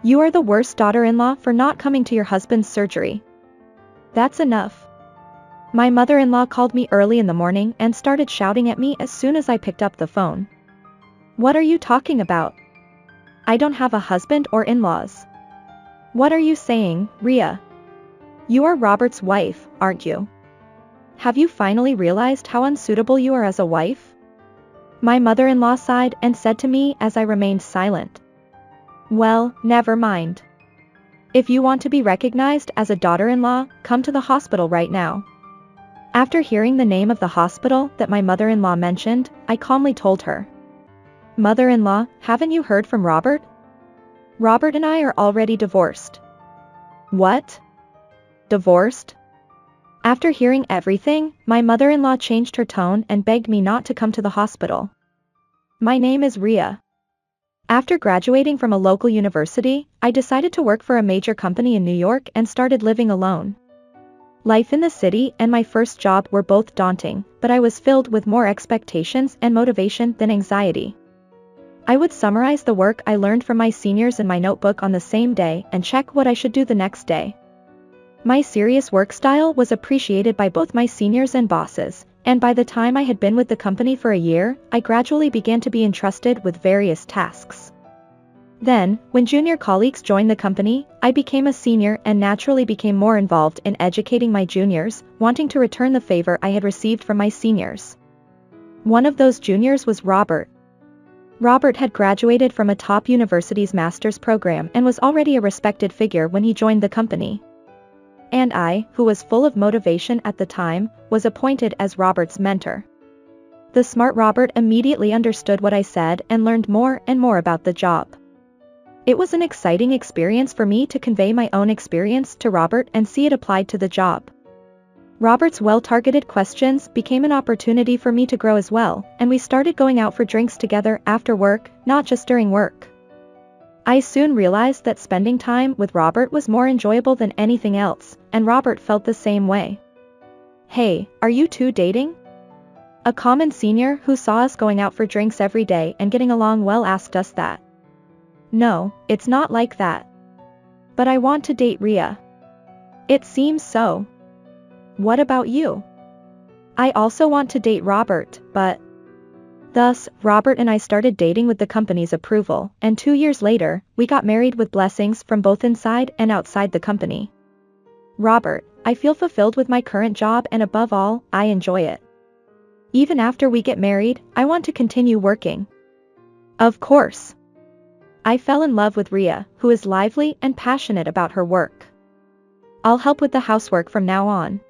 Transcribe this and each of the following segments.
You are the worst daughter-in-law for not coming to your husband's surgery. That's enough. My mother-in-law called me early in the morning and started shouting at me as soon as I picked up the phone. What are you talking about? I don't have a husband or in-laws. What are you saying, Rhea? You are Robert's wife, aren't you? Have you finally realized how unsuitable you are as a wife? My mother-in-law sighed and said to me as I remained silent. Well, never mind. If you want to be recognized as a daughter-in-law, come to the hospital right now. After hearing the name of the hospital that my mother-in-law mentioned, I calmly told her. Mother-in-law, haven't you heard from Robert? Robert and I are already divorced. What? Divorced? After hearing everything, my mother-in-law changed her tone and begged me not to come to the hospital. My name is Rhea. After graduating from a local university, I decided to work for a major company in New York and started living alone. Life in the city and my first job were both daunting, but I was filled with more expectations and motivation than anxiety. I would summarize the work I learned from my seniors in my notebook on the same day and check what I should do the next day. My serious work style was appreciated by both my seniors and bosses, and by the time I had been with the company for a year, I gradually began to be entrusted with various tasks. Then, when junior colleagues joined the company, I became a senior and naturally became more involved in educating my juniors, wanting to return the favor I had received from my seniors. One of those juniors was Robert. Robert had graduated from a top university's master's program and was already a respected figure when he joined the company. And I, who was full of motivation at the time, was appointed as Robert's mentor. The smart Robert immediately understood what I said and learned more and more about the job. It was an exciting experience for me to convey my own experience to Robert and see it applied to the job. Robert's well-targeted questions became an opportunity for me to grow as well, and we started going out for drinks together after work, not just during work. I soon realized that spending time with Robert was more enjoyable than anything else, and Robert felt the same way. Hey, are you two dating? A common senior who saw us going out for drinks every day and getting along well asked us that. No, it's not like that. But I want to date Rhea. It seems so. What about you? I also want to date Robert, but... Thus, Robert and I started dating with the company's approval, and 2 years later, we got married with blessings from both inside and outside the company. Robert, I feel fulfilled with my current job and above all, I enjoy it. Even after we get married, I want to continue working. Of course. I fell in love with Rhea, who is lively and passionate about her work. I'll help with the housework from now on.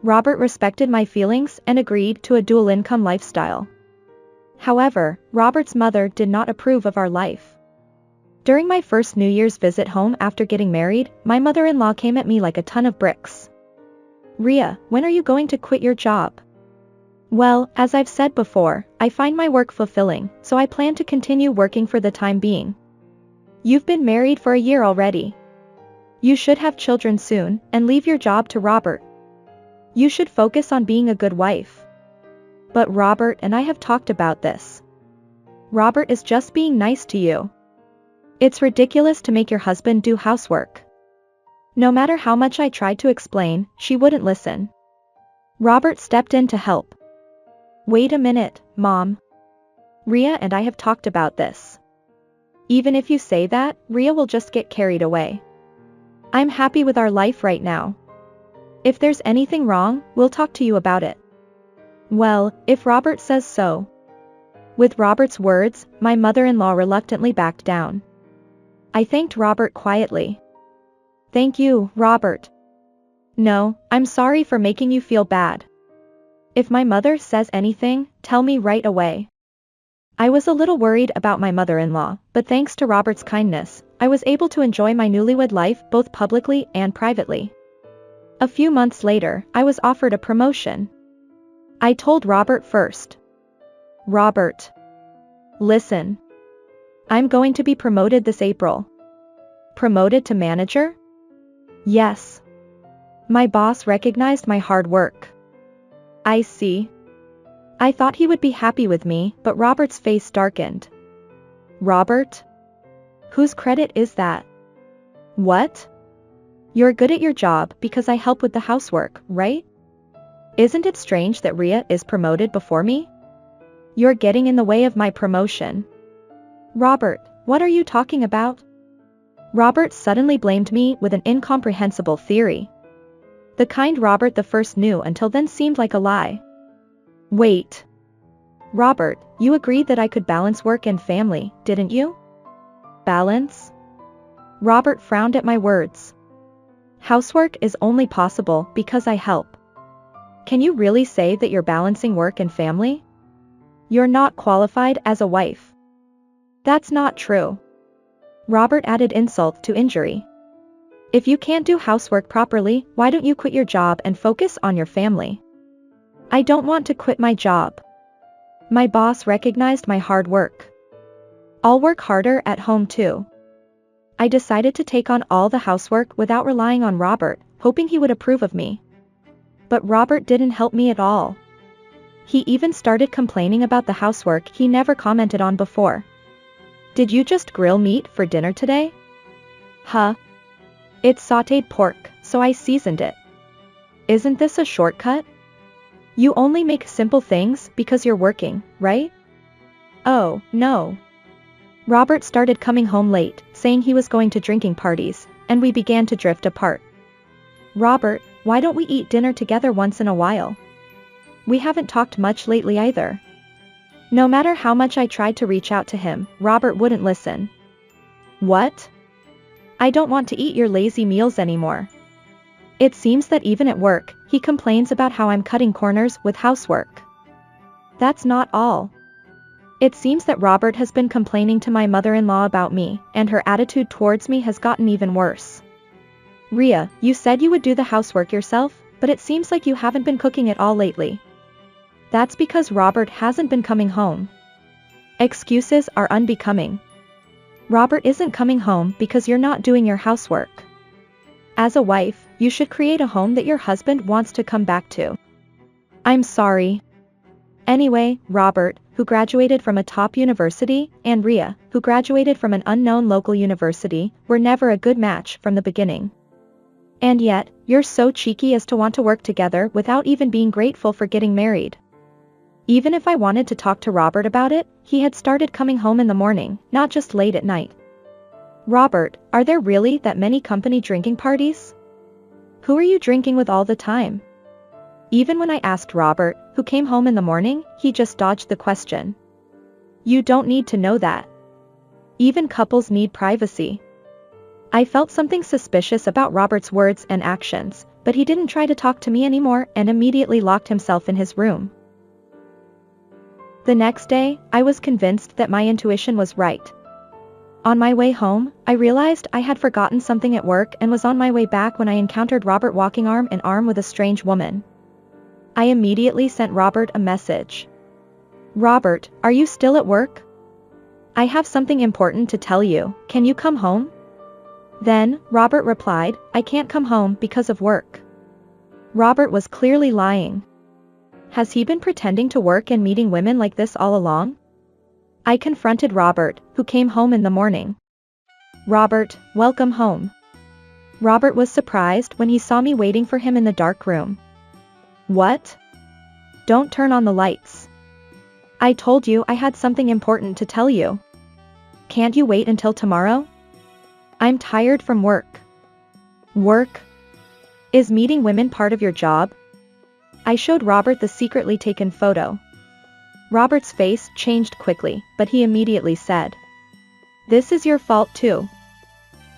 Robert respected my feelings and agreed to a dual-income lifestyle. However, Robert's mother did not approve of our life. During my first New Year's visit home after getting married, my mother-in-law came at me like a ton of bricks. Rhea, when are you going to quit your job? Well, as I've said before, I find my work fulfilling, so I plan to continue working for the time being. You've been married for a year already. You should have children soon, and leave your job to Robert. You should focus on being a good wife. But Robert and I have talked about this. Robert is just being nice to you. It's ridiculous to make your husband do housework. No matter how much I tried to explain, she wouldn't listen. Robert stepped in to help. Wait a minute, Mom. Rhea and I have talked about this. Even if you say that, Rhea will just get carried away. I'm happy with our life right now. If there's anything wrong, we'll talk to you about it. Well, if Robert says so. With Robert's words, my mother-in-law reluctantly backed down. I thanked Robert quietly. Thank you, Robert. No, I'm sorry for making you feel bad. If my mother says anything, tell me right away. I was a little worried about my mother-in-law, but thanks to Robert's kindness, I was able to enjoy my newlywed life both publicly and privately. A few months later, I was offered a promotion. I told Robert first. Robert. Listen. I'm going to be promoted this April. Promoted to manager? Yes. My boss recognized my hard work. I see. I thought he would be happy with me, but Robert's face darkened. Robert? Whose credit is that? What? You're good at your job because I help with the housework, right? Isn't it strange that Ria is promoted before me? You're getting in the way of my promotion. Robert, what are you talking about? Robert suddenly blamed me with an incomprehensible theory. The kind Robert the first knew until then seemed like a lie. Wait. Robert, you agreed that I could balance work and family, didn't you? Balance? Robert frowned at my words. Housework is only possible because I help. Can you really say that you're balancing work and family? You're not qualified as a wife. That's not true. Robert added insult to injury. If you can't do housework properly, why don't you quit your job and focus on your family? I don't want to quit my job. My boss recognized my hard work. I'll work harder at home too. I decided to take on all the housework without relying on Robert, hoping he would approve of me. But Robert didn't help me at all. He even started complaining about the housework he never commented on before. Did you just grill meat for dinner today? Huh? It's sautéed pork, so I seasoned it. Isn't this a shortcut? You only make simple things because you're working, right? Oh, no. Robert started coming home late, saying he was going to drinking parties, and we began to drift apart. Robert, why don't we eat dinner together once in a while? We haven't talked much lately either. No matter how much I tried to reach out to him, Robert wouldn't listen. What? I don't want to eat your lazy meals anymore. It seems that even at work, he complains about how I'm cutting corners with housework. That's not all. It seems that Robert has been complaining to my mother-in-law about me, and her attitude towards me has gotten even worse. Ria, you said you would do the housework yourself, but it seems like you haven't been cooking at all lately. That's because Robert hasn't been coming home. Excuses are unbecoming. Robert isn't coming home because you're not doing your housework. As a wife, you should create a home that your husband wants to come back to. I'm sorry. Anyway, Robert, who graduated from a top university, and Ria, who graduated from an unknown local university, were never a good match from the beginning. And yet, you're so cheeky as to want to work together without even being grateful for getting married. Even if I wanted to talk to Robert about it, he had started coming home in the morning, not just late at night. Robert, are there really that many company drinking parties? Who are you drinking with all the time? Even when I asked Robert, who came home in the morning, he just dodged the question. You don't need to know that. Even couples need privacy. I felt something suspicious about Robert's words and actions, but he didn't try to talk to me anymore and immediately locked himself in his room. The next day, I was convinced that my intuition was right. On my way home, I realized I had forgotten something at work and was on my way back when I encountered Robert walking arm in arm with a strange woman. I immediately sent Robert a message. Robert, are you still at work? I have something important to tell you, can you come home? Then, Robert replied, I can't come home because of work. Robert was clearly lying. Has he been pretending to work and meeting women like this all along? I confronted Robert, who came home in the morning. Robert, welcome home. Robert was surprised when he saw me waiting for him in the dark room. What? Don't turn on the lights. I told you I had something important to tell you. Can't you wait until tomorrow? I'm tired from work. Work? Is meeting women part of your job? I showed Robert the secretly taken photo. Robert's face changed quickly, but he immediately said, This is your fault too.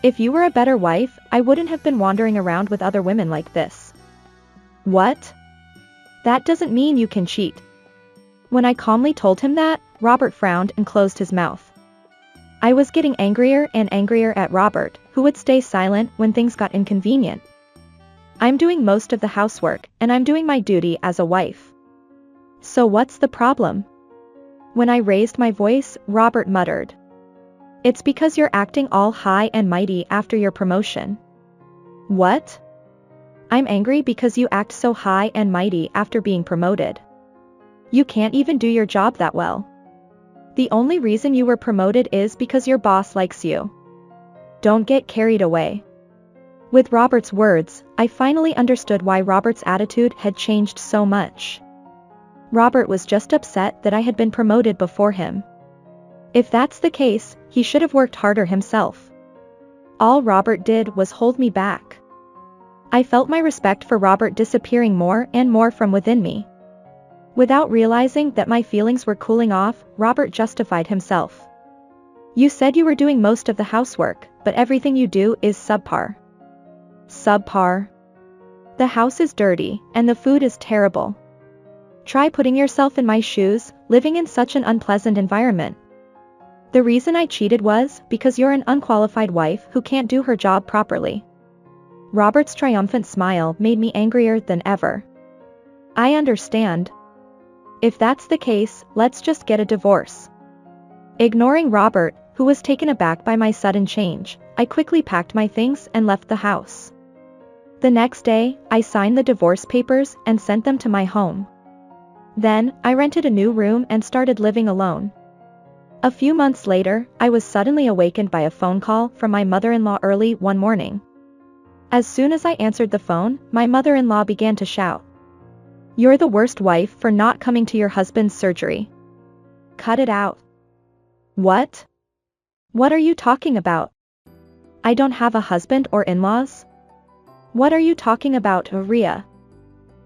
If you were a better wife, I wouldn't have been wandering around with other women like this. What? That doesn't mean you can cheat. When I calmly told him that, Robert frowned and closed his mouth. I was getting angrier and angrier at Robert, who would stay silent when things got inconvenient. I'm doing most of the housework, and I'm doing my duty as a wife. So what's the problem? When I raised my voice, Robert muttered. It's because you're acting all high and mighty after your promotion. What? I'm angry because you act so high and mighty after being promoted. You can't even do your job that well. The only reason you were promoted is because your boss likes you. Don't get carried away. With Robert's words, I finally understood why Robert's attitude had changed so much. Robert was just upset that I had been promoted before him. If that's the case, he should have worked harder himself. All Robert did was hold me back. I felt my respect for Robert disappearing more and more from within me. Without realizing that my feelings were cooling off, Robert justified himself. You said you were doing most of the housework, but everything you do is subpar. Subpar? The house is dirty, and the food is terrible. Try putting yourself in my shoes, living in such an unpleasant environment. The reason I cheated was because you're an unqualified wife who can't do her job properly. Robert's triumphant smile made me angrier than ever. I understand. If that's the case, let's just get a divorce. Ignoring Robert, who was taken aback by my sudden change, I quickly packed my things and left the house. The next day, I signed the divorce papers and sent them to my home. Then, I rented a new room and started living alone. A few months later, I was suddenly awakened by a phone call from my mother-in-law early one morning. As soon as I answered the phone, my mother-in-law began to shout. You're the worst wife for not coming to your husband's surgery. Cut it out. What? What are you talking about? I don't have a husband or in-laws. What are you talking about, Rhea?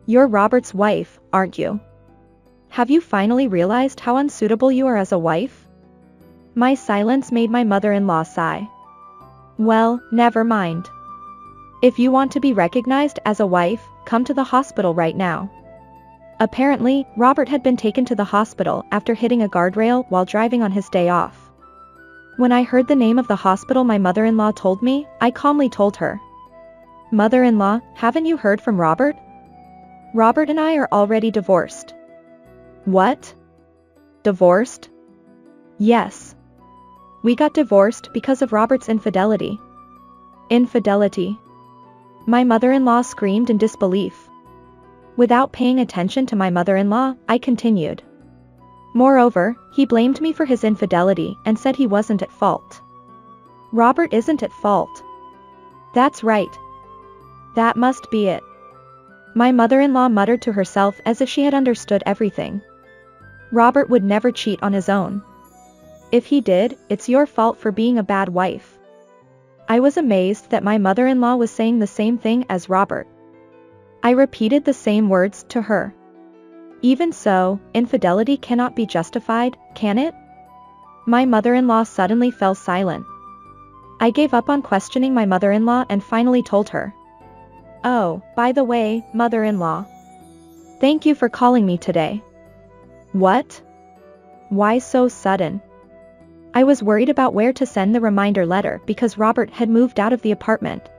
You're Robert's wife, aren't you? Have you finally realized how unsuitable you are as a wife? My silence made my mother-in-law sigh. Well, never mind. If you want to be recognized as a wife, come to the hospital right now. Apparently, Robert had been taken to the hospital after hitting a guardrail while driving on his day off. When I heard the name of the hospital my mother-in-law told me, I calmly told her. Mother-in-law, haven't you heard from Robert? Robert and I are already divorced. What? Divorced? Yes. We got divorced because of Robert's infidelity. Infidelity? My mother-in-law screamed in disbelief. Without paying attention to my mother-in-law, I continued. Moreover, he blamed me for his infidelity and said he wasn't at fault. Robert isn't at fault. That's right. That must be it. My mother-in-law muttered to herself as if she had understood everything. Robert would never cheat on his own. If he did, it's your fault for being a bad wife. I was amazed that my mother-in-law was saying the same thing as Robert. I repeated the same words to her. Even so, infidelity cannot be justified, can it? My mother-in-law suddenly fell silent. I gave up on questioning my mother-in-law and finally told her. Oh, by the way, mother-in-law. Thank you for calling me today. What? Why so sudden? I was worried about where to send the reminder letter because Robert had moved out of the apartment.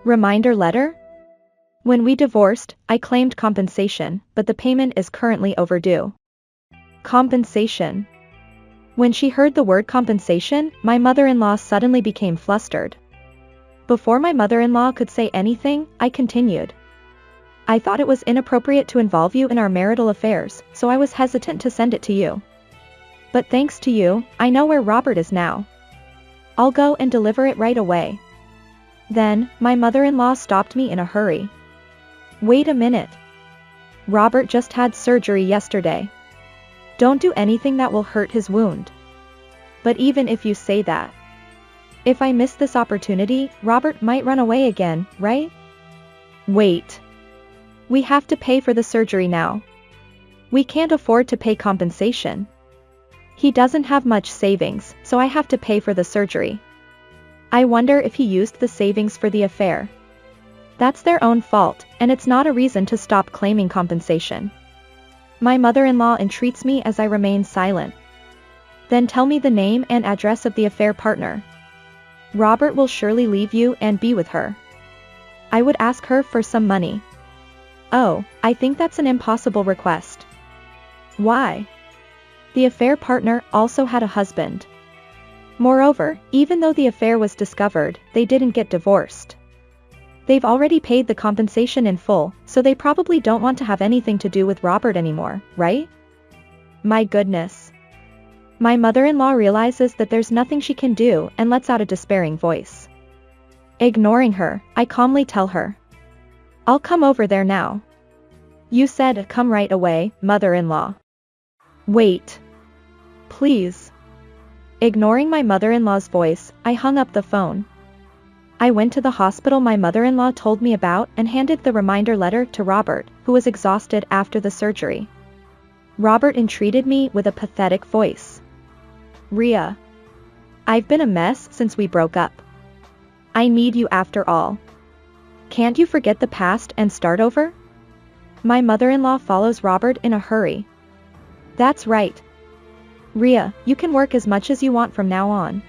Reminder letter? When we divorced, I claimed compensation, but the payment is currently overdue. Compensation. When she heard the word compensation, my mother-in-law suddenly became flustered. Before my mother-in-law could say anything, I continued. I thought it was inappropriate to involve you in our marital affairs, so I was hesitant to send it to you. But thanks to you, I know where Robert is now. I'll go and deliver it right away. Then, my mother-in-law stopped me in a hurry. Wait a minute. Robert just had surgery yesterday. Don't do anything that will hurt his wound. But even if you say that, if I miss this opportunity, Robert might run away again, right? Wait. We have to pay for the surgery now. We can't afford to pay compensation. He doesn't have much savings, so I have to pay for the surgery. I wonder if he used the savings for the affair. That's their own fault, and it's not a reason to stop claiming compensation. My mother-in-law entreats me as I remain silent. Then tell me the name and address of the affair partner. Robert will surely leave you and be with her. I would ask her for some money. Oh, I think that's an impossible request. Why? The affair partner also had a husband. Moreover, even though the affair was discovered, they didn't get divorced. They've already paid the compensation in full, so they probably don't want to have anything to do with Robert anymore, right? My goodness. My mother-in-law realizes that there's nothing she can do and lets out a despairing voice. Ignoring her, I calmly tell her. I'll come over there now. You said come right away, mother-in-law. Wait. Please. Ignoring my mother-in-law's voice, I hung up the phone. I went to the hospital my mother-in-law told me about and handed the reminder letter to Robert, who was exhausted after the surgery. Robert entreated me with a pathetic voice. Rhea. I've been a mess since we broke up. I need you after all. Can't you forget the past and start over? My mother-in-law follows Robert in a hurry. That's right. Rhea, you can work as much as you want from now on.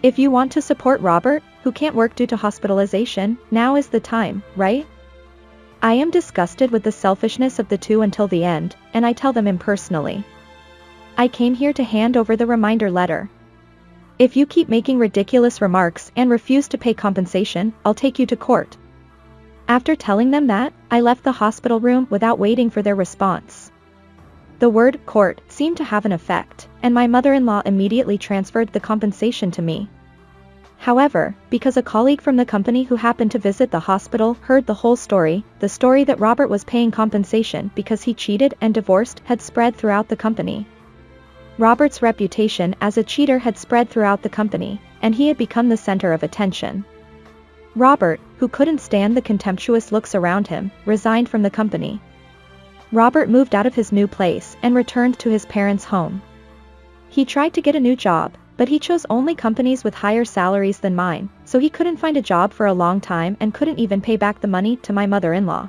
If you want to support Robert, who can't work due to hospitalization, now is the time, right? I am disgusted with the selfishness of the two until the end, and I tell them impersonally. I came here to hand over the reminder letter. If you keep making ridiculous remarks and refuse to pay compensation, I'll take you to court. After telling them that, I left the hospital room without waiting for their response. The word court seemed to have an effect, and my mother-in-law immediately transferred the compensation to me. However, because a colleague from the company who happened to visit the hospital heard the whole story, the story that Robert was paying compensation because he cheated and divorced had spread throughout the company. Robert's reputation as a cheater had spread throughout the company, and he had become the center of attention. Robert, who couldn't stand the contemptuous looks around him, resigned from the company. Robert moved out of his new place and returned to his parents' home. He tried to get a new job, but he chose only companies with higher salaries than mine, so he couldn't find a job for a long time and couldn't even pay back the money to my mother-in-law.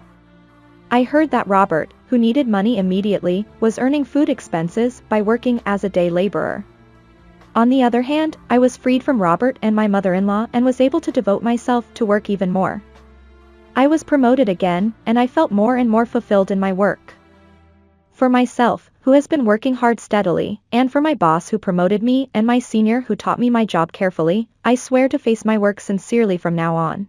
I heard that Robert, who needed money immediately, was earning food expenses by working as a day laborer. On the other hand, I was freed from Robert and my mother-in-law and was able to devote myself to work even more. I was promoted again, and I felt more and more fulfilled in my work. For myself, who has been working hard steadily, and for my boss who promoted me and my senior who taught me my job carefully, I swear to face my work sincerely from now on.